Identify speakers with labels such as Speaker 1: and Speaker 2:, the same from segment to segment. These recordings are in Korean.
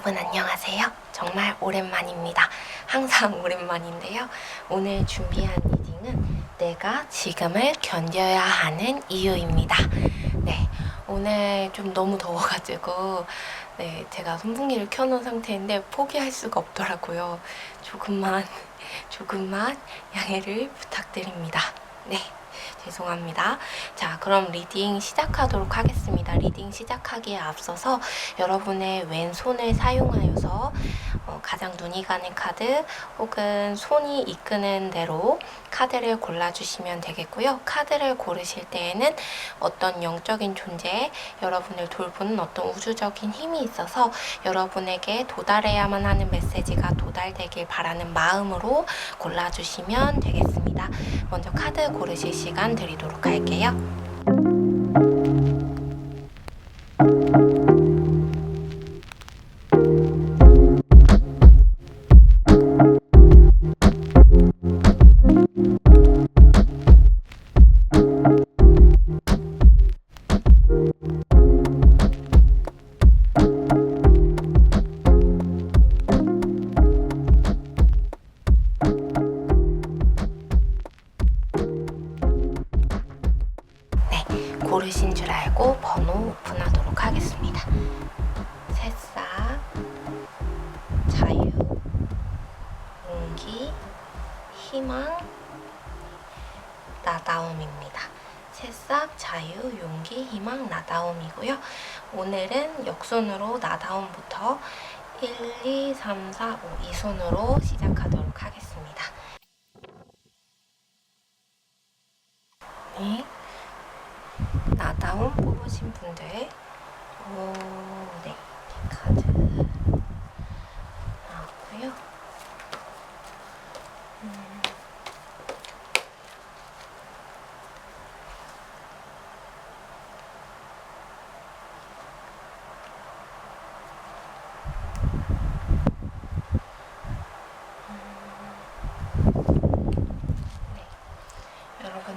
Speaker 1: 여러분 안녕하세요. 정말 오랜만입니다. 항상 오랜만인데요. 오늘 준비한 리딩은 내가 지금을 견뎌야 하는 이유입니다. 네, 오늘 좀 너무 더워가지고 제가 선풍기를 켜놓은 상태인데 포기할 수가 없더라고요. 조금만 양해를 부탁드립니다. 네. 죄송합니다. 자, 그럼 리딩 시작하도록 하겠습니다. 리딩 시작하기에 앞서서 여러분의 왼손을 사용하여서 가장 눈이 가는 카드 혹은 손이 이끄는 대로 카드를 골라주시면 되겠고요. 카드를 고르실 때에는 어떤 영적인 존재, 여러분을 돌보는 어떤 우주적인 힘이 있어서 여러분에게 도달해야만 하는 메시지가 도달되길 바라는 마음으로 골라주시면 되겠습니다. 먼저 카드 고르실 시간 드리도록 할게요. 고르신 줄 알고 번호 오픈하도록 하겠습니다. 새싹, 자유, 용기, 희망, 나다움입니다. 새싹, 자유, 용기, 희망, 나다움이고요. 오늘은 역순으로 나다움부터 1, 2, 3, 4, 5 이 순으로 시작하도록 하겠습니다. 네. 나다움 뽑으신 분들, 네, 카드 나왔고요.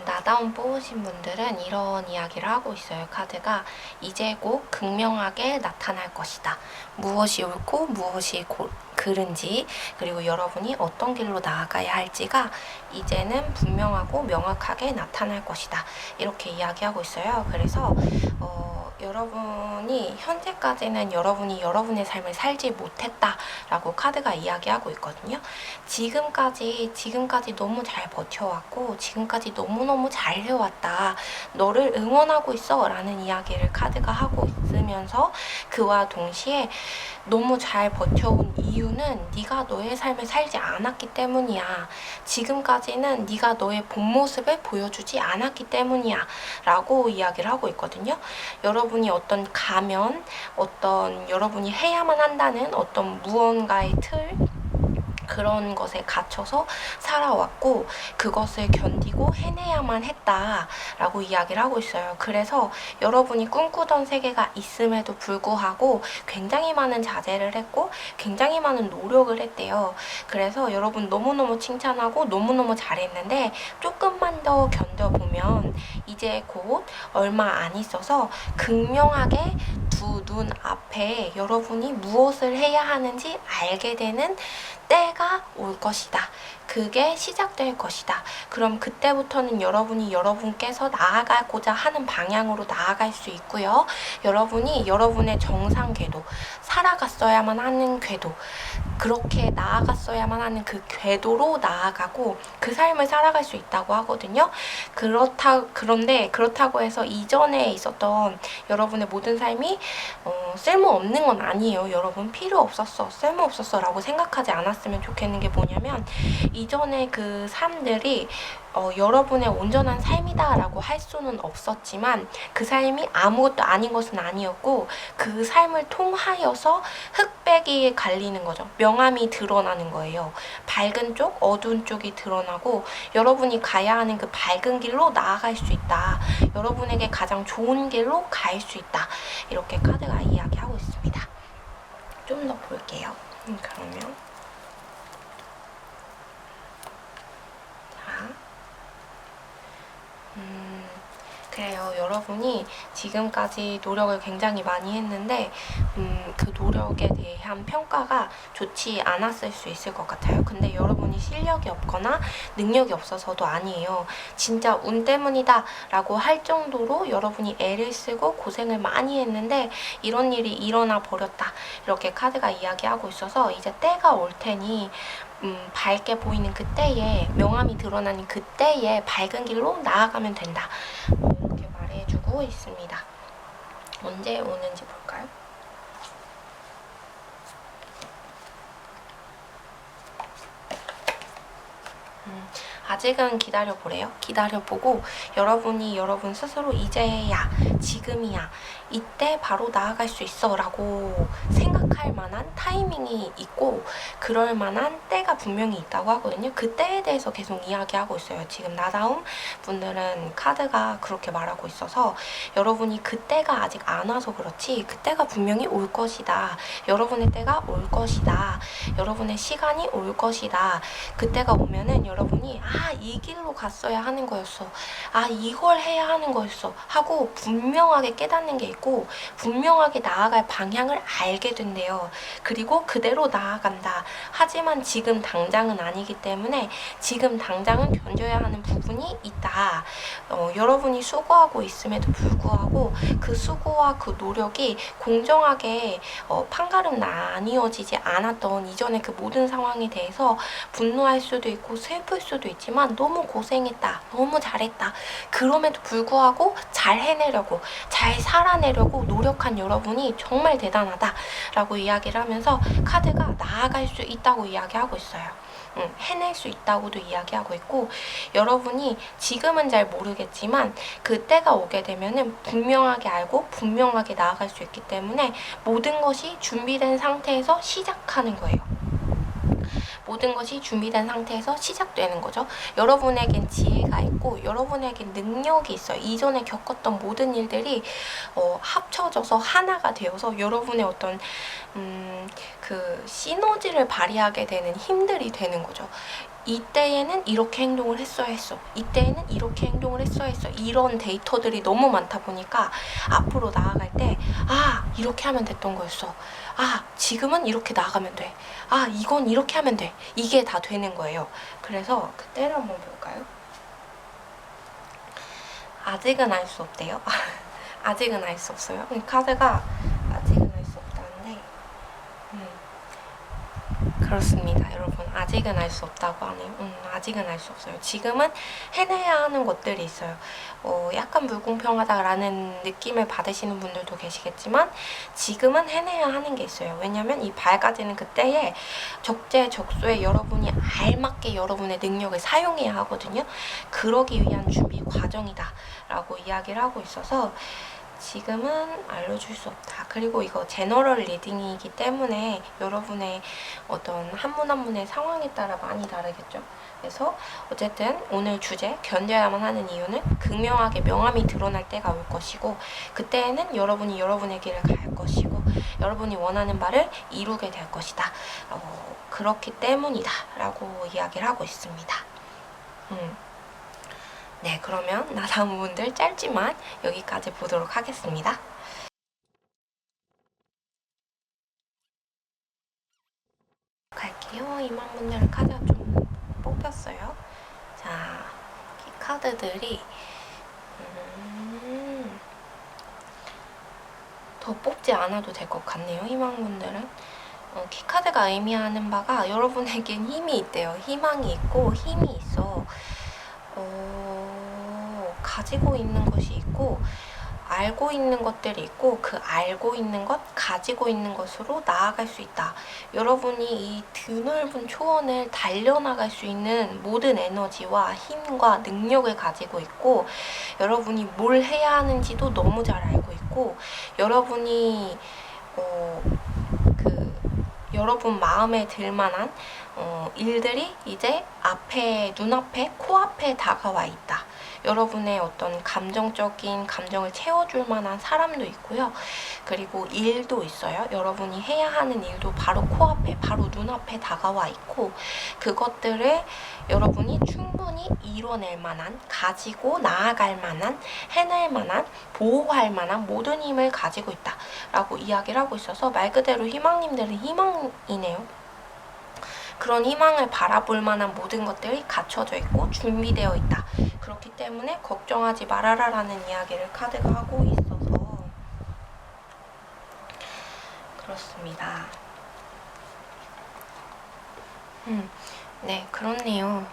Speaker 1: 나다움 뽑으신 분들은 이런 이야기를 하고 있어요. 카드가 이제 곧 극명하게 나타날 것이다. 무엇이 옳고 무엇이 그른지, 그리고 여러분이 어떤 길로 나아가야 할지가 이제는 분명하고 명확하게 나타날 것이다. 이렇게 이야기하고 있어요. 그래서 여러분이 현재까지는 여러분이 여러분의 삶을 살지 못했다라고 카드가 이야기하고 있거든요. 지금까지 너무 잘 버텨왔고 지금까지 너무너무 잘 해왔다. 너를 응원하고 있어 라는 이야기를 카드가 하고 있으면서 그와 동시에 너무 잘 버텨온 이유는 네가 너의 삶을 살지 않았기 때문이야. 지금까지는 네가 너의 본 모습을 보여주지 않았기 때문이야 라고 이야기를 하고 있거든요. 여러분이 어떤 가면, 어떤 여러분이 해야만 한다는 어떤 무언가의 틀, 그런 것에 갇혀서 살아왔고 그것을 견디고 해내야만 했다라고 이야기를 하고 있어요. 그래서 여러분이 꿈꾸던 세계가 있음에도 불구하고 굉장히 많은 자제를 했고 굉장히 많은 노력을 했대요. 그래서 여러분 너무너무 칭찬하고 너무너무 잘했는데 조금만 더 견뎌보면 이제 곧 얼마 안 있어서 극명하게 두 눈 앞에 여러분이 무엇을 해야 하는지 알게 되는 때가 올 것이다. 그게 시작될 것이다. 그럼 그때부터는 여러분이 여러분께서 나아가고자 하는 방향으로 나아갈 수 있고요. 여러분이 여러분의 정상 궤도, 살아갔어야만 하는 궤도, 그렇게 나아갔어야만 하는 그 궤도로 나아가고 그 삶을 살아갈 수 있다고 하거든요. 그런데 그렇다고 해서 이전에 있었던 여러분의 모든 삶이 쓸모없는 건 아니에요. 여러분 필요 없었어, 쓸모 없었어 라고 생각하지 않았으면 좋겠는 게 뭐냐면 이전에 그 삶들이 여러분의 온전한 삶이다 라고 할 수는 없었지만 그 삶이 아무것도 아닌 것은 아니었고 그 삶을 통하여서 흑백이 갈리는 거죠. 명암이 드러나는 거예요. 밝은 쪽, 어두운 쪽이 드러나고 여러분이 가야 하는 그 밝은 길로 나아갈 수 있다. 여러분에게 가장 좋은 길로 갈 수 있다. 이렇게 카드가 이야기하고 있습니다. 좀 더 볼게요. 그러면 그래요. 여러분이 지금까지 노력을 굉장히 많이 했는데 그 노력에 대한 평가가 좋지 않았을 수 있을 것 같아요. 근데 여러분이 실력이 없거나 능력이 없어서도 아니에요. 진짜 운 때문이다 라고 할 정도로 여러분이 애를 쓰고 고생을 많이 했는데 이런 일이 일어나 버렸다. 이렇게 카드가 이야기하고 있어서 이제 때가 올 테니 밝게 보이는 그때에 명암이 드러나는 그때에 밝은 길로 나아가면 된다. 이렇게 말해주고 있습니다. 언제 오는지 볼까요? 아직은 기다려보래요. 기다려보고 여러분이 여러분 스스로 이제야, 지금이야, 이때 바로 나아갈 수 있어 라고 생각할 만한 타이밍이 있고 그럴 만한 때가 분명히 있다고 하거든요. 그 때에 대해서 계속 이야기하고 있어요. 지금 나다움 분들은 카드가 그렇게 말하고 있어서 여러분이 그때가 아직 안 와서 그렇지 그때가 분명히 올 것이다. 여러분의 때가 올 것이다. 여러분의 시간이 올 것이다. 그때가 오면은 여러분이 이 길로 갔어야 하는 거였어. 이걸 해야 하는 거였어. 하고 분명하게 깨닫는 게 있고 분명하게 나아갈 방향을 알게 된대요. 그리고 그대로 나아간다. 하지만 지금 당장은 아니기 때문에 지금 당장은 견뎌야 하는 부분이 있다. 여러분이 수고하고 있음에도 불구하고 그 수고와 그 노력이 공정하게 판가름 나뉘어지지 않았던 이전의 그 모든 상황에 대해서 분노할 수도 있고 슬플 수도 있지만 너무 고생했다. 너무 잘했다. 그럼에도 불구하고 잘 해내려고 잘 살아내려고 노력한 여러분이 정말 대단하다 라고 이야기를 하면서 카드가 나아갈 수 있다고 이야기하고 있어요. 해낼 수 있다고도 이야기하고 있고 여러분이 지금은 잘 모르겠지만 그때가 오게 되면은 분명하게 알고 분명하게 나아갈 수 있기 때문에 모든 것이 준비된 상태에서 시작하는 거예요. 모든 것이 준비된 상태에서 시작되는 거죠. 여러분에겐 지혜가 있고 여러분에겐 능력이 있어요. 이전에 겪었던 모든 일들이 합쳐져서 하나가 되어서 여러분의 어떤 그 시너지를 발휘하게 되는 힘들이 되는 거죠. 이때에는 이렇게 행동을 했어야 했어. 이때에는 이렇게 행동을 했어야 했어. 이런 데이터들이 너무 많다 보니까 앞으로 나아갈 때 이렇게 하면 됐던 거였어. 지금은 이렇게 나아가면 돼. 이건 이렇게 하면 돼. 이게 다 되는 거예요. 그래서 그때를 한번 볼까요? 아직은 알 수 없대요. 아직은 알 수 없어요. 카드가 아직은 알 수 없다는데 그렇습니다. 여러분 아직은 알 수 없다고 하네요. 아직은 알 수 없어요. 지금은 해내야 하는 것들이 있어요. 약간 불공평하다라는 느낌을 받으시는 분들도 계시겠지만 지금은 해내야 하는 게 있어요. 왜냐면 이 밝아지는 그때에 적재적소에 여러분이 알맞게 여러분의 능력을 사용해야 하거든요. 그러기 위한 준비 과정이다 라고 이야기를 하고 있어서 지금은 알려줄 수 없다. 그리고 이거 제너럴 리딩이기 때문에 여러분의 어떤 한 분 한 분의 상황에 따라 많이 다르겠죠. 그래서 어쨌든 오늘 주제 견뎌야만 하는 이유는 극명하게 명암이 드러날 때가 올 것이고 그때에는 여러분이 여러분의 길을 갈 것이고 여러분이 원하는 바를 이루게 될 것이다. 그렇기 때문이다 라고 이야기를 하고 있습니다. 네, 그러면 나다움 분들 짧지만 여기까지 보도록 하겠습니다. 갈게요. 이만 분들 카드가 좀 뽑혔어요. 자, 이 카드들이 더 뽑지 않아도 될 것 같네요. 희망분들은. 키카드가 의미하는 바가 여러분에겐 힘이 있대요. 희망이 있고 힘이 있어. 가지고 있는 것이 있고 알고 있는 것들이 있고 그 알고 있는 것, 가지고 있는 것으로 나아갈 수 있다. 여러분이 이 드넓은 초원을 달려나갈 수 있는 모든 에너지와 힘과 능력을 가지고 있고 여러분이 뭘 해야 하는지도 너무 잘 알고 있고 여러분이 여러분 마음에 들만한 일들이 이제 눈앞에, 코앞에 다가와 있다. 여러분의 어떤 감정적인 감정을 채워줄 만한 사람도 있고요. 그리고 일도 있어요. 여러분이 해야 하는 일도 바로 코앞에, 바로 눈앞에 다가와 있고, 그것들을 여러분이 충분히 이뤄낼 만한, 가지고 나아갈 만한, 해낼 만한, 보호할 만한 모든 힘을 가지고 있다 라고 이야기를 하고 있어서, 말 그대로 희망님들은 희망이네요. 그런 희망을 바라볼 만한 모든 것들이 갖춰져 있고 준비되어 있다. 그렇기 때문에 걱정하지 말아라 라는 이야기를 카드가 하고 있어서 그렇습니다. 네, 그렇네요.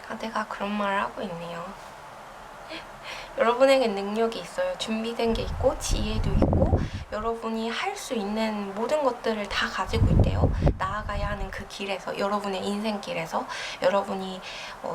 Speaker 1: 카드가 그런 말을 하고 있네요. 여러분에게 능력이 있어요. 준비된 게 있고 지혜도 있고 여러분이 할 수 있는 모든 것들을 다 가지고 있대요. 나아가야 하는 그 길에서, 여러분의 인생길에서, 여러분이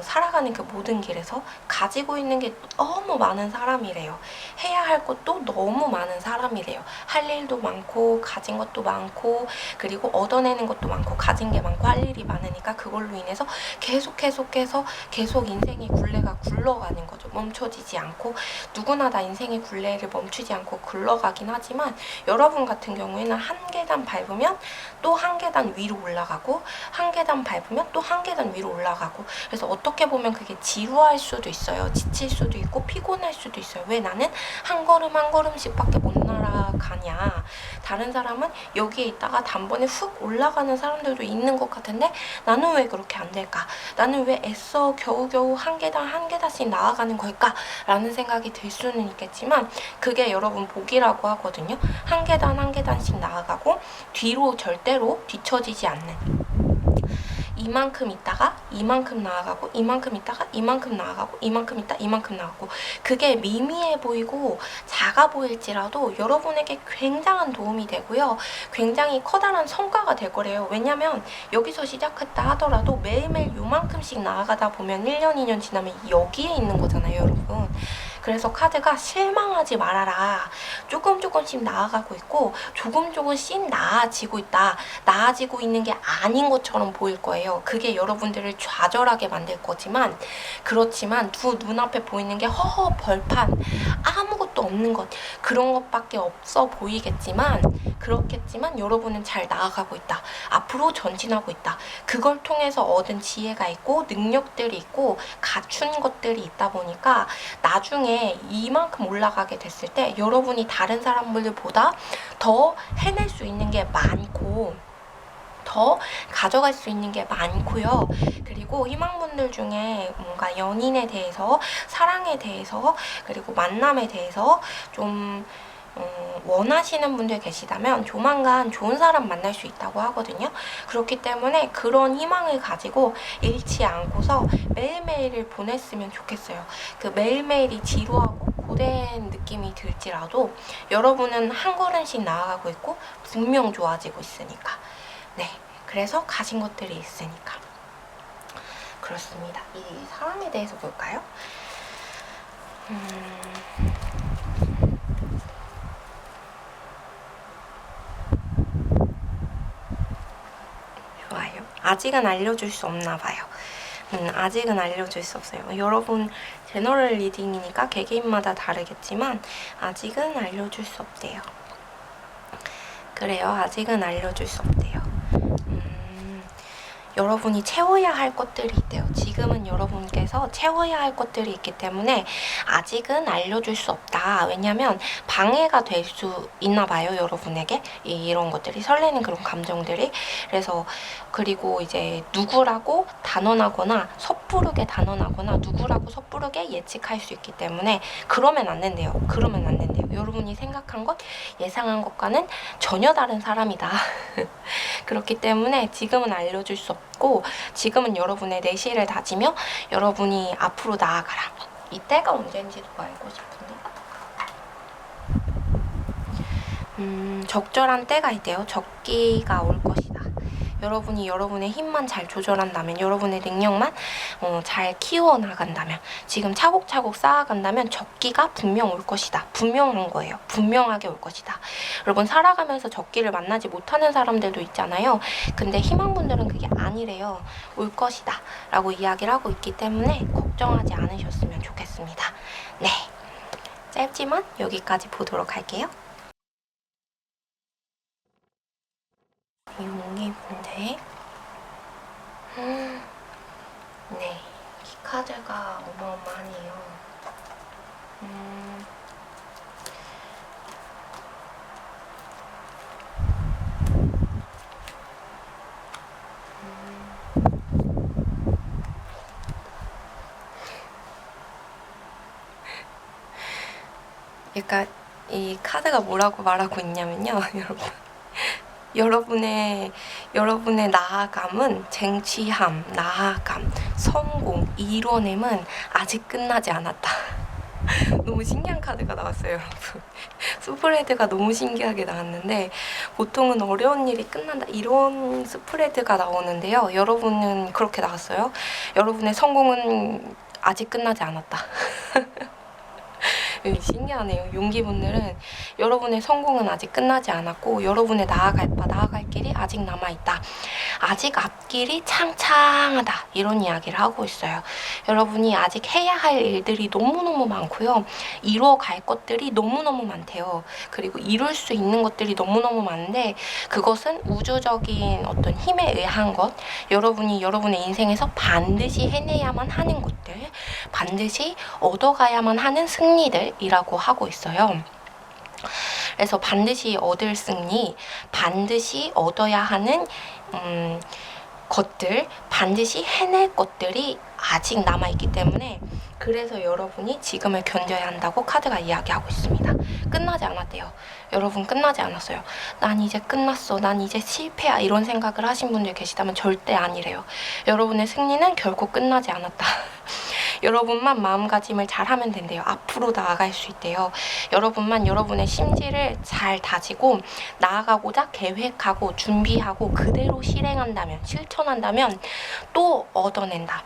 Speaker 1: 살아가는 그 모든 길에서 가지고 있는 게 너무 많은 사람이래요. 해야 할 것도 너무 많은 사람이래요. 할 일도 많고 가진 것도 많고 그리고 얻어내는 것도 많고 가진 게 많고 할 일이 많으니까 그걸로 인해서 계속해서 계속 인생의 굴레가 굴러가는 거죠. 멈춰지지 않고 누구나 다 인생의 굴레를 멈추지 않고 굴러가긴 하지만 여러분 같은 경우에는 한 계단 밟으면 또 한 계단 위로 올라가고 한 계단 밟으면 또 한 계단 위로 올라가고 그래서 어떻게 보면 그게 지루할 수도 있어요. 지칠 수도 있고 피곤할 수도 있어요. 왜 나는 한 걸음 한 걸음씩밖에 못 날아가냐. 다른 사람은 여기에 있다가 단번에 훅 올라가는 사람들도 있는 것 같은데 나는 왜 그렇게 안 될까? 나는 왜 애써 겨우겨우 한 계단 한 계단씩 나아가는 걸까? 라는 생각이 들 수는 있겠지만 그게 여러분 복이라고 하거든요. 한 계단 한 계단씩 나아가고 뒤로 절대로 뒤처지지 않는, 이만큼 있다가 이만큼 나아가고 이만큼 있다가 이만큼 나아가고 이만큼 있다 이만큼 나아가고 그게 미미해 보이고 작아 보일지라도 여러분에게 굉장한 도움이 되고요. 굉장히 커다란 성과가 될 거래요. 왜냐면 여기서 시작했다 하더라도 매일매일 요만큼씩 나아가다 보면 1년 2년 지나면 여기에 있는 거잖아요, 여러분. 그래서 카드가 실망하지 말아라. 조금씩 나아가고 있고 조금씩 나아지고 있다. 나아지고 있는 게 아닌 것처럼 보일 거예요. 그게 여러분들을 좌절하게 만들 거지만 그렇지만 두 눈앞에 보이는 게 허허 벌판 아무것도 없는 것 그런 것밖에 없어 보이겠지만 그렇겠지만 여러분은 잘 나아가고 있다. 앞으로 전진하고 있다. 그걸 통해서 얻은 지혜가 있고 능력들이 있고 갖춘 것들이 있다 보니까 나중에 이만큼 올라가게 됐을 때 여러분이 다른 사람들보다 더 해낼 수 있는 게 많고 더 가져갈 수 있는 게 많고요. 그리고 희망분들 중에 뭔가 연인에 대해서, 사랑에 대해서, 그리고 만남에 대해서 좀 원하시는 분들 계시다면 조만간 좋은 사람 만날 수 있다고 하거든요. 그렇기 때문에 그런 희망을 가지고 잃지 않고서 매일매일을 보냈으면 좋겠어요. 그 매일매일이 지루하고 고된 느낌이 들지라도 여러분은 한 걸음씩 나아가고 있고 분명 좋아지고 있으니까. 네, 그래서 가진 것들이 있으니까. 그렇습니다. 이 사람에 대해서 볼까요? 좋아요. 아직은 알려줄 수 없나 봐요. 아직은 알려줄 수 없어요. 여러분 제너럴 리딩이니까 개개인마다 다르겠지만 아직은 알려줄 수 없대요. 그래요. 아직은 알려줄 수 없대요. 여러분이 채워야 할 것들이 있대요. 지금은 여러분께서 채워야 할 것들이 있기 때문에 아직은 알려줄 수 없다. 왜냐면 방해가 될 수 있나 봐요. 여러분에게 이런 것들이 설레는 그런 감정들이. 그래서 그리고 이제 누구라고 단언하거나 섣부르게 단언하거나 누구라고 섣부르게 예측할 수 있기 때문에 그러면 안 된대요. 그러면 안 된대요. 여러분이 생각한 것, 예상한 것과는 전혀 다른 사람이다. 그렇기 때문에 지금은 알려줄 수 없고 지금은 여러분의 내실을 다지며 여러분이 앞으로 나아가라. 이때가 언제인지도 알고 싶은데 적절한 때가 있대요. 적기가 올 것이다. 여러분이 여러분의 힘만 잘 조절한다면, 여러분의 능력만 잘 키워나간다면, 지금 차곡차곡 쌓아간다면 적기가 분명 올 것이다. 분명한 거예요. 분명하게 올 것이다. 여러분, 살아가면서 적기를 만나지 못하는 사람들도 있잖아요. 근데 희망분들은 그게 아니래요. 올 것이다 라고 이야기를 하고 있기 때문에 걱정하지 않으셨으면 좋겠습니다. 네, 짧지만 여기까지 보도록 할게요. 용기분들, 네, 이 카드가 어마어마하네요. 그러니까 이 카드가 뭐라고 말하고 있냐면요, 여러분. 여러분의 나아감은 쟁취함, 나아감, 성공, 이뤄냄은 아직 끝나지 않았다. 너무 신기한 카드가 나왔어요, 여러분. 스프레드가 너무 신기하게 나왔는데, 보통은 어려운 일이 끝난다 이런 스프레드가 나오는데요. 여러분은 그렇게 나왔어요. 여러분의 성공은 아직 끝나지 않았다. 신기하네요. 용기분들은 여러분의 성공은 아직 끝나지 않았고, 여러분의 나아갈 길이 아직 남아있다. 아직 앞길이 창창하다. 이런 이야기를 하고 있어요. 여러분이 아직 해야 할 일들이 너무너무 많고요. 이루어갈 것들이 너무너무 많대요. 그리고 이룰 수 있는 것들이 너무너무 많은데, 그것은 우주적인 어떤 힘에 의한 것, 여러분이 여러분의 인생에서 반드시 해내야만 하는 것들, 반드시 얻어가야만 하는 승리들이라고 하고 있어요. 그래서 반드시 얻을 승리, 반드시 얻어야 하는 것들, 반드시 해낼 것들이 아직 남아있기 때문에, 그래서 여러분이 지금을 견뎌야 한다고 카드가 이야기하고 있습니다. 끝나지 않았대요. 여러분, 끝나지 않았어요. 난 이제 끝났어, 난 이제 실패야, 이런 생각을 하신 분들 계시다면 절대 아니래요. 여러분의 승리는 결코 끝나지 않았다. 여러분만 마음가짐을 잘하면 된대요. 앞으로 나아갈 수 있대요. 여러분만 여러분의 심지를 잘 다지고 나아가고자 계획하고 준비하고 그대로 실행한다면, 실천한다면 또 얻어낸다.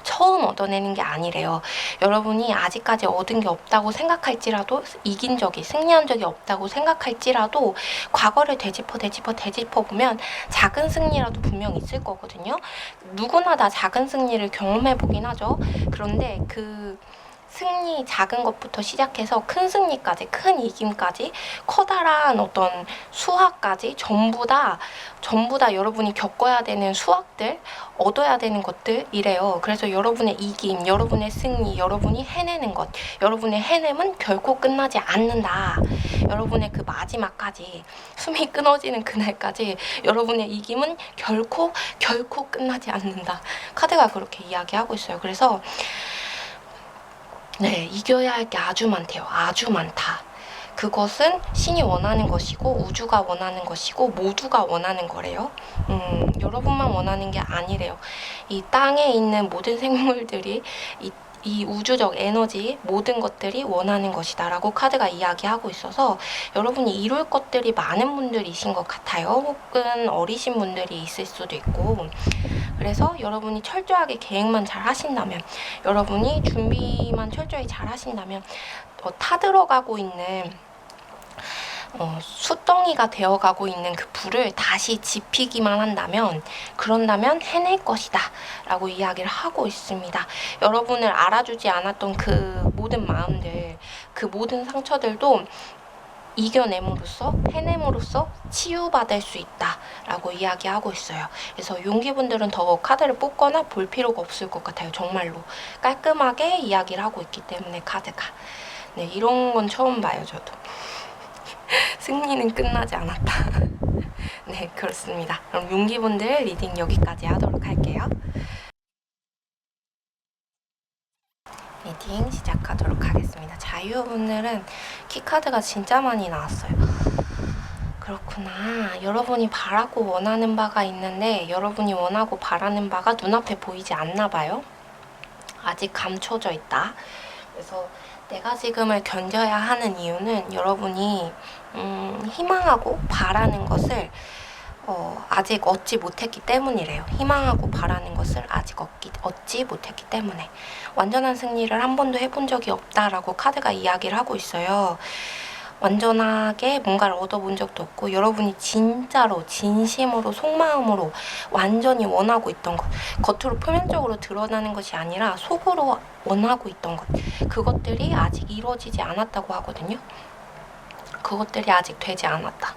Speaker 1: 처음 얻어내는 게 아니래요. 여러분이 아직까지 얻은 게 없다고 생각할지라도, 이긴 적이, 승리한 적이 없다고 생각할지라도, 과거를 되짚어 보면 작은 승리라도 분명 있을 거거든요. 누구나 다 작은 승리를 경험해 보긴 하죠. 그런데 그 승리, 작은 것부터 시작해서 큰 승리까지, 큰 이김까지, 커다란 어떤 수확까지 전부 다 여러분이 겪어야 되는 수확들, 얻어야 되는 것들이래요. 그래서 여러분의 이김, 여러분의 승리, 여러분이 해내는 것, 여러분의 해냄은 결코 끝나지 않는다. 여러분의 그 마지막까지, 숨이 끊어지는 그날까지 여러분의 이김은 결코 끝나지 않는다. 카드가 그렇게 이야기하고 있어요. 그래서 네, 이겨야 할 게 아주 많대요. 아주 많다. 그것은 신이 원하는 것이고, 우주가 원하는 것이고, 모두가 원하는 거래요. 여러분만 원하는 게 아니래요. 이 땅에 있는 모든 생물들이, 이 우주적 에너지, 모든 것들이 원하는 것이다 라고 카드가 이야기하고 있어서, 여러분이 이룰 것들이 많은 분들이신 것 같아요. 혹은 어리신 분들이 있을 수도 있고, 그래서 여러분이 철저하게 계획만 잘 하신다면, 여러분이 준비만 철저히 잘 하신다면, 타들어가고 있는 숯덩이가 되어가고 있는 그 불을 다시 지피기만 한다면, 그런다면 해낼 것이다 라고 이야기를 하고 있습니다. 여러분을 알아주지 않았던 그 모든 마음들, 그 모든 상처들도 이겨냄으로써, 해냄으로써 치유받을 수 있다 라고 이야기하고 있어요. 그래서 용기분들은 더 카드를 뽑거나 볼 필요가 없을 것 같아요. 정말로 깔끔하게 이야기를 하고 있기 때문에 카드가. 네, 이런 건 처음 봐요, 저도. 승리는 끝나지 않았다. 네, 그렇습니다. 그럼 용기분들 리딩 여기까지 하도록 할게요. 리딩 시작하도록 하겠습니다. 자유분들은 키카드가 진짜 많이 나왔어요. 그렇구나. 여러분이 바라고 원하는 바가 있는데, 여러분이 원하고 바라는 바가 눈앞에 보이지 않나 봐요. 아직 감춰져 있다. 그래서 내가 지금을 견뎌야 하는 이유는, 여러분이 희망하고 바라는 것을 아직 얻지 못했기 때문이래요. 희망하고 바라는 것을 아직 얻지 못했기 때문에. 완전한 승리를 한 번도 해본 적이 없다라고 카드가 이야기를 하고 있어요. 완전하게 뭔가를 얻어본 적도 없고, 여러분이 진짜로 진심으로 속마음으로 완전히 원하고 있던 것, 겉으로 표면적으로 드러나는 것이 아니라 속으로 원하고 있던 것, 그것들이 아직 이루어지지 않았다고 하거든요. 그것들이 아직 되지 않았다.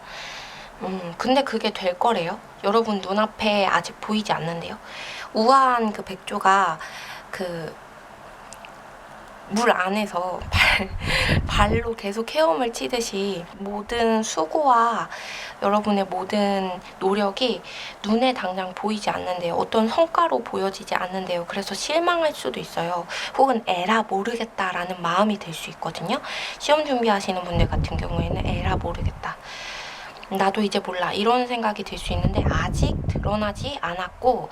Speaker 1: 근데 그게 될 거래요. 여러분 눈앞에 아직 보이지 않는데요. 우아한 그 백조가 그 물 안에서 발로 계속 헤엄을 치듯이 모든 수고와 여러분의 모든 노력이 눈에 당장 보이지 않는데요. 어떤 성과로 보여지지 않는데요. 그래서 실망할 수도 있어요. 혹은 에라 모르겠다라는 마음이 들 수 있거든요. 시험 준비하시는 분들 같은 경우에는 에라 모르겠다, 나도 이제 몰라, 이런 생각이 들 수 있는데 아직 드러나지 않았고,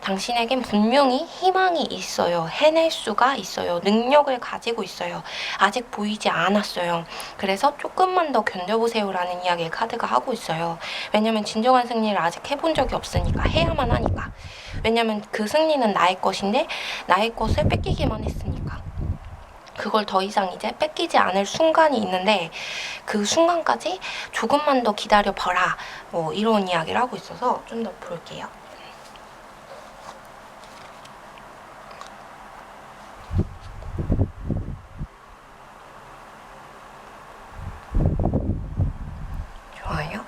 Speaker 1: 당신에겐 분명히 희망이 있어요. 해낼 수가 있어요. 능력을 가지고 있어요. 아직 보이지 않았어요. 그래서 조금만 더 견뎌보세요 라는 이야기를 카드가 하고 있어요. 왜냐면 진정한 승리를 아직 해본 적이 없으니까, 해야만 하니까. 왜냐면 그 승리는 나의 것인데 나의 것을 뺏기기만 했으니까. 그걸 더 이상 이제 뺏기지 않을 순간이 있는데, 그 순간까지 조금만 더 기다려봐라, 이런 이야기를 하고 있어서 좀 더 볼게요. 좋아요.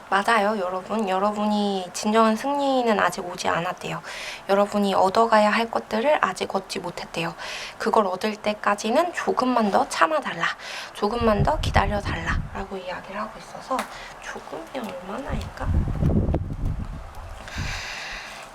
Speaker 1: 맞아요, 여러분. 여러분이 진정한 승리는 아직 오지 않았대요. 여러분이 얻어가야 할 것들을 아직 얻지 못했대요. 그걸 얻을 때까지는 조금만 더 참아달라, 조금만 더 기다려달라 라고 이야기를 하고 있어서, 조금이 얼마나일까?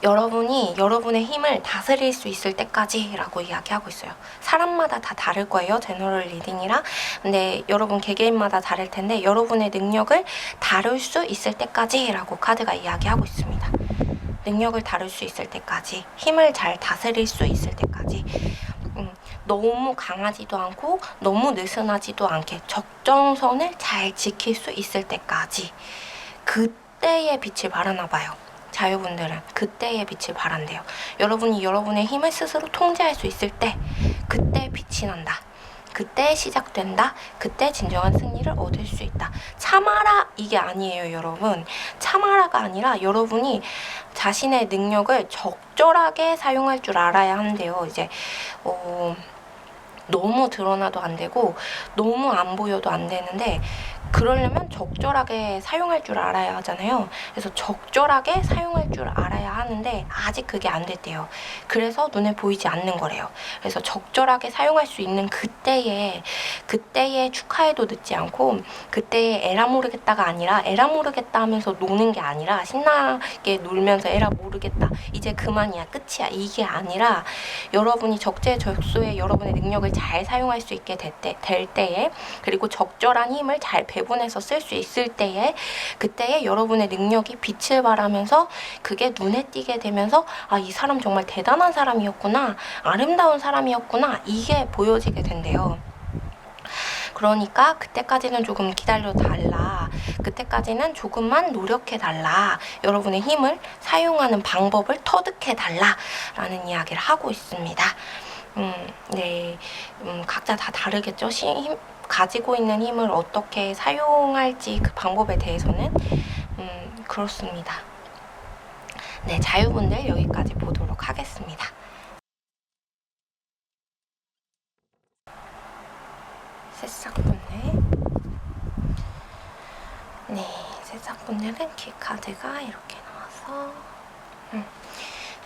Speaker 1: 여러분이 여러분의 힘을 다스릴 수 있을 때까지 라고 이야기하고 있어요. 사람마다 다 다를 거예요, 제너럴 리딩이라. 근데 여러분 개개인마다 다를 텐데, 여러분의 능력을 다룰 수 있을 때까지 라고 카드가 이야기하고 있습니다. 능력을 다룰 수 있을 때까지, 힘을 잘 다스릴 수 있을 때까지, 너무 강하지도 않고 너무 느슨하지도 않게 적정선을 잘 지킬 수 있을 때까지, 그때의 빛을 바라나 봐요. 자유분들은 그때의 빛을 바란대요. 여러분이 여러분의 힘을 스스로 통제할 수 있을 때, 그때 빛이 난다, 그때 시작된다, 그때 진정한 승리를 얻을 수 있다. 참아라 이게 아니에요, 여러분. 참아라가 아니라 여러분이 자신의 능력을 적절하게 사용할 줄 알아야 한대요. 이제 너무 드러나도 안 되고 너무 안 보여도 안 되는데, 그러려면 적절하게 사용할 줄 알아야 하잖아요. 그래서 적절하게 사용할 줄 알아야 하는데 아직 그게 안 됐대요. 그래서 눈에 보이지 않는 거래요. 그래서 적절하게 사용할 수 있는 그때에 축하해도 늦지 않고, 그때에 에라 모르겠다가 아니라, 에라 모르겠다 하면서 노는 게 아니라, 신나게 놀면서 에라 모르겠다 이제 그만이야, 끝이야, 이게 아니라, 여러분이 적재적소에 여러분의 능력을 잘 사용할 수 있게 될 때에, 그리고 적절한 힘을 잘 배분해서 쓸 수 있을 때에, 그때에 여러분의 능력이 빛을 발하면서 그게 눈에 띄게 되면서, 아, 이 사람 정말 대단한 사람이었구나, 아름다운 사람이었구나, 이게 보여지게 된대요. 그러니까 그때까지는 조금 기다려달라, 그때까지는 조금만 노력해달라, 여러분의 힘을 사용하는 방법을 터득해달라 라는 이야기를 하고 있습니다. 네, 각자 다 다르겠죠. 가지고 있는 힘을 어떻게 사용할지 그 방법에 대해서는 그렇습니다. 네, 자유분들 여기까지 보도록 하겠습니다. 새싹분들, 네, 새싹분들은 키카드가 이렇게 나와서,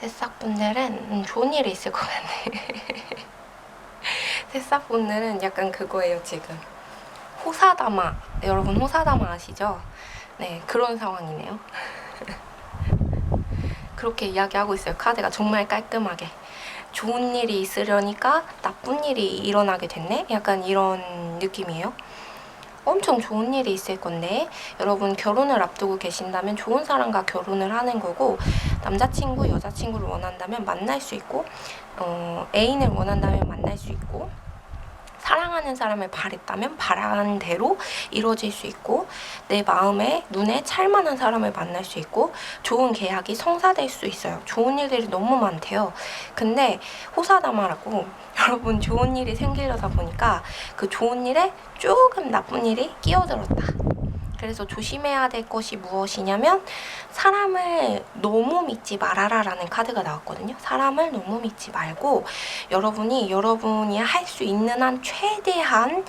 Speaker 1: 새싹분들은 좋은 일이 있을 것 같네. 새싹분들은 약간 그거예요, 지금. 호사다마, 여러분 호사다마 아시죠? 네, 그런 상황이네요. 그렇게 이야기하고 있어요, 카드가. 정말 깔끔하게. 좋은 일이 있으려니까 나쁜 일이 일어나게 됐네? 약간 이런 느낌이에요. 엄청 좋은 일이 있을 건데, 여러분 결혼을 앞두고 계신다면 좋은 사람과 결혼을 하는 거고, 남자친구, 여자친구를 원한다면 만날 수 있고, 애인을 원한다면 만날 수 있고, 사랑하는 사람을 바랬다면 바라는 대로 이루어질 수 있고, 내 마음에 눈에 찰만한 사람을 만날 수 있고, 좋은 계약이 성사될 수 있어요. 좋은 일들이 너무 많대요. 근데 호사다마라고 여러분 좋은 일이 생기려다 보니까 그 좋은 일에 조금 나쁜 일이 끼어들었다. 그래서 조심해야 될 것이 무엇이냐면 사람을 너무 믿지 말아라 라는 카드가 나왔거든요. 사람을 너무 믿지 말고 여러분이 할 수 있는 한 최대한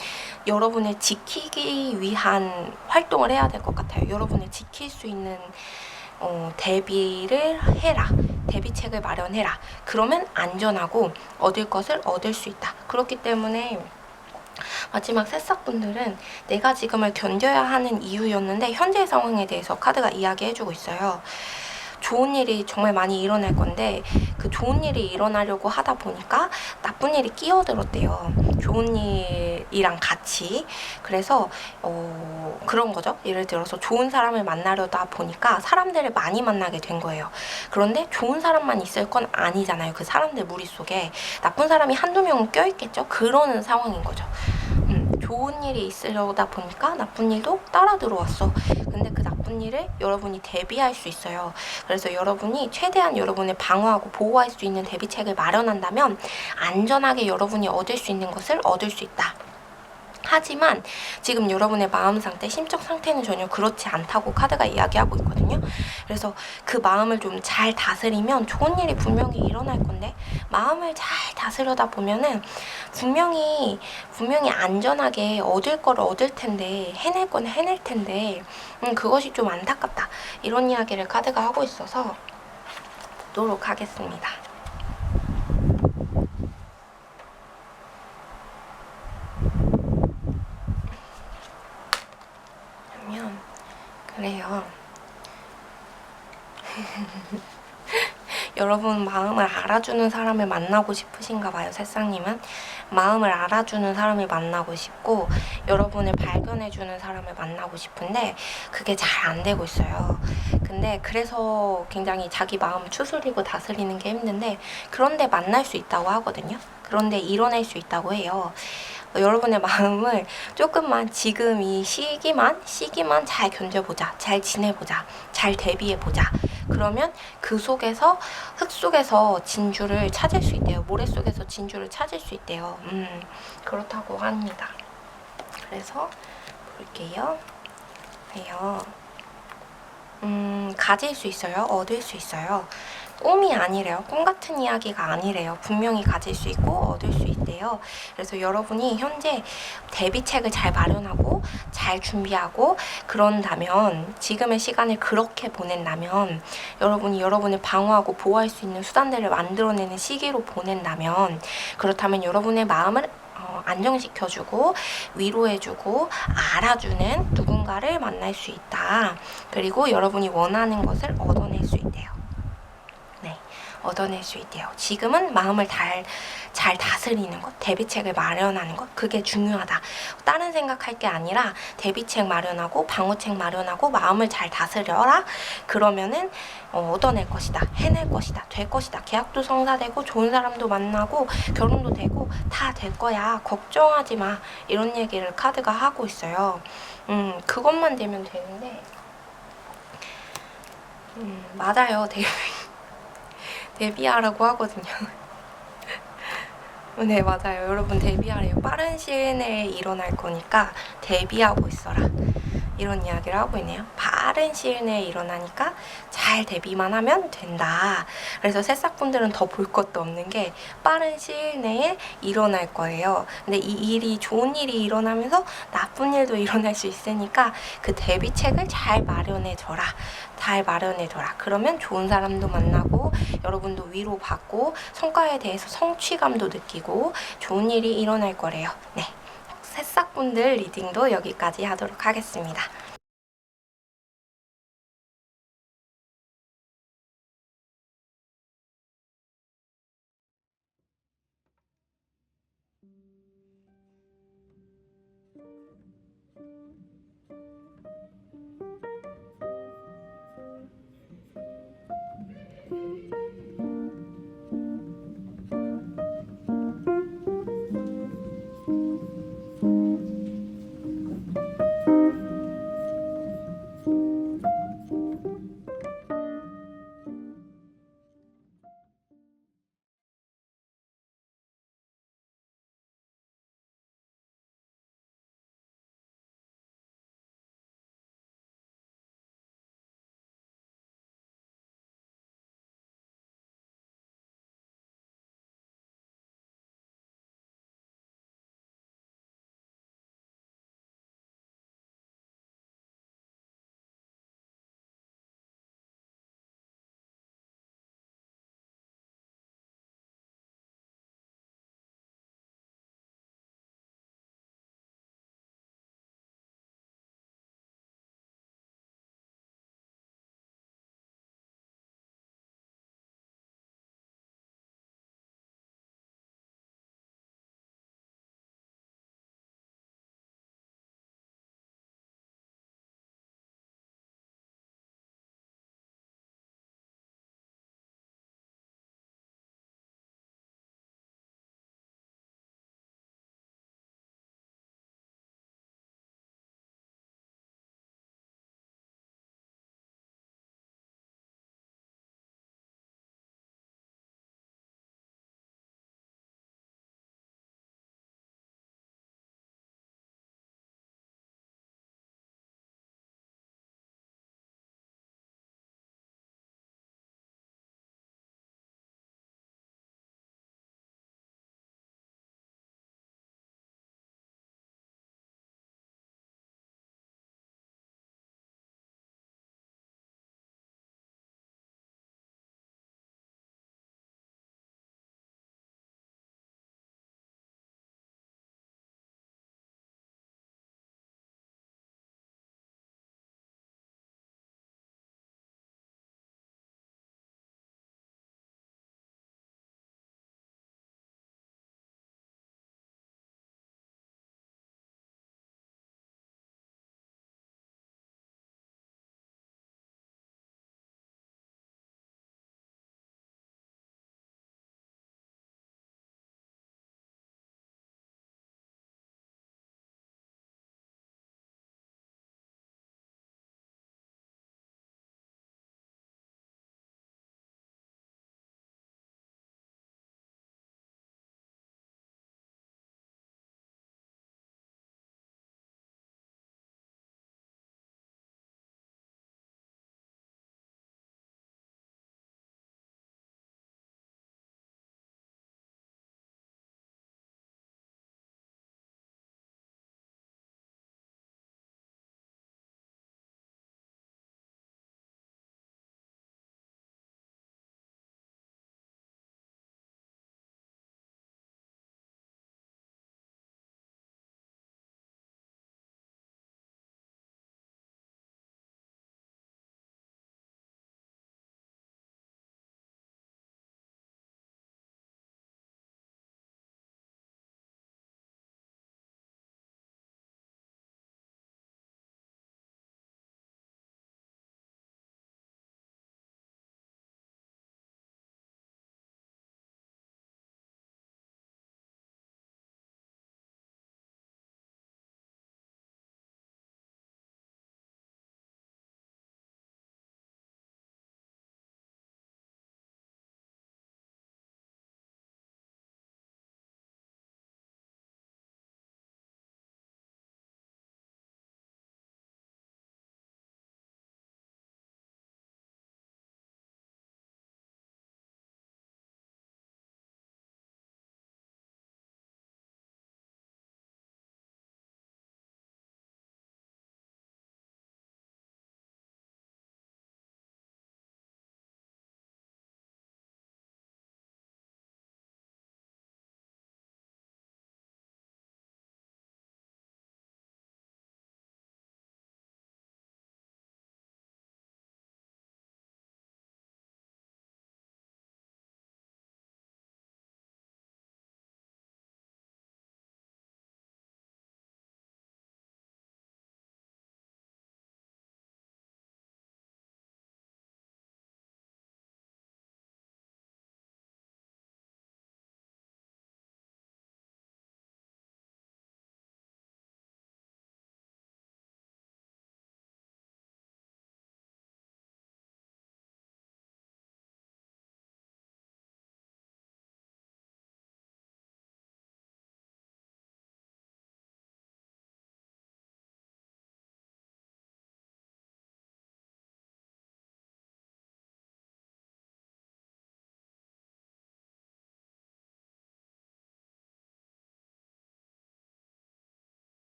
Speaker 1: 여러분을 지키기 위한 활동을 해야 될 것 같아요. 여러분을 지킬 수 있는 대비를 해라. 대비책을 마련해라. 그러면 안전하고 얻을 것을 얻을 수 있다. 그렇기 때문에 마지막 새싹분들은 내가 지금을 견뎌야 하는 이유였는데 현재 상황에 대해서 카드가 이야기해주고 있어요. 좋은 일이 정말 많이 일어날 건데 그 좋은 일이 일어나려고 하다 보니까 나쁜 일이 끼어들었대요. 좋은 일이랑 같이. 그래서 그런 거죠. 예를 들어서 좋은 사람을 만나려다 보니까 사람들을 많이 만나게 된 거예요. 그런데 좋은 사람만 있을 건 아니잖아요. 그 사람들 무리 속에 나쁜 사람이 한두 명은 껴있겠죠. 그러는 상황인 거죠. 좋은 일이 있으려다 보니까 나쁜 일도 따라 들어왔어. 근데 그 나쁜 일을 여러분이 대비할 수 있어요. 그래서 여러분이 최대한 여러분을 방어하고 보호할 수 있는 대비책을 마련한다면 안전하게 여러분이 얻을 수 있는 것을 얻을 수 있다. 하지만 지금 여러분의 마음 상태, 심적 상태는 전혀 그렇지 않다고 카드가 이야기하고 있거든요. 그래서 그 마음을 좀 잘 다스리면 좋은 일이 분명히 일어날 건데 마음을 잘 다스려다 보면은 분명히 안전하게 얻을 걸 얻을 텐데 해낼 건 해낼 텐데 그것이 좀 안타깝다. 이런 이야기를 카드가 하고 있어서 보도록 하겠습니다. 그래요. 여러분 마음을 알아주는 사람을 만나고 싶으신가 봐요. 새싹님은 마음을 알아주는 사람을 만나고 싶고 여러분을 발견해주는 사람을 만나고 싶은데 그게 잘 안 되고 있어요. 근데 그래서 굉장히 자기 마음 추스리고 다스리는 게 힘든데 그런데 만날 수 있다고 하거든요. 그런데 이뤄낼 수 있다고 해요. 여러분의 마음을 조금만 지금 이 시기만 잘 견뎌보자. 잘 지내보자. 잘 대비해보자. 그러면 그 속에서 흙 속에서 진주를 찾을 수 있대요. 모래 속에서 진주를 찾을 수 있대요. 그렇다고 합니다. 그래서 볼게요. 네요. 가질 수 있어요. 얻을 수 있어요. 꿈이 아니래요. 꿈 같은 이야기가 아니래요. 분명히 가질 수 있고 얻을 수 있대요. 그래서 여러분이 현재 대비책을 잘 마련하고 잘 준비하고 그런다면 지금의 시간을 그렇게 보낸다면 여러분이 여러분을 방어하고 보호할 수 있는 수단들을 만들어내는 시기로 보낸다면 그렇다면 여러분의 마음을 안정시켜주고 위로해주고 알아주는 누군가를 만날 수 있다. 그리고 여러분이 원하는 것을 얻어낼 수 있대요. 네, 얻어낼 수 있대요. 지금은 마음을 잘 다스리는 것, 대비책을 마련하는 것, 그게 중요하다. 다른 생각할 게 아니라 대비책 마련하고 방어책 마련하고 마음을 잘 다스려라. 그러면은 얻어낼 것이다. 해낼 것이다. 될 것이다. 계약도 성사되고 좋은 사람도 만나고 결혼도 되고 다 될 거야. 걱정하지 마. 이런 얘기를 카드가 하고 있어요. 그것만 되면 되는데 맞아요. 데뷔하라고 하거든요. 네, 맞아요. 여러분 데뷔하래요. 빠른 시일 내에 일어날 거니까 데뷔하고 있어라. 이런 이야기를 하고 있네요. 빠른 시일 내에 일어나니까 잘 대비만 하면 된다. 그래서 새싹분들은 더 볼 것도 없는 게 빠른 시일 내에 일어날 거예요. 근데 이 일이 좋은 일이 일어나면서 나쁜 일도 일어날 수 있으니까 그 대비책을 잘 마련해줘라. 잘 마련해줘라. 그러면 좋은 사람도 만나고 여러분도 위로받고 성과에 대해서 성취감도 느끼고 좋은 일이 일어날 거래요. 네. 새싹분들 리딩도 여기까지 하도록 하겠습니다.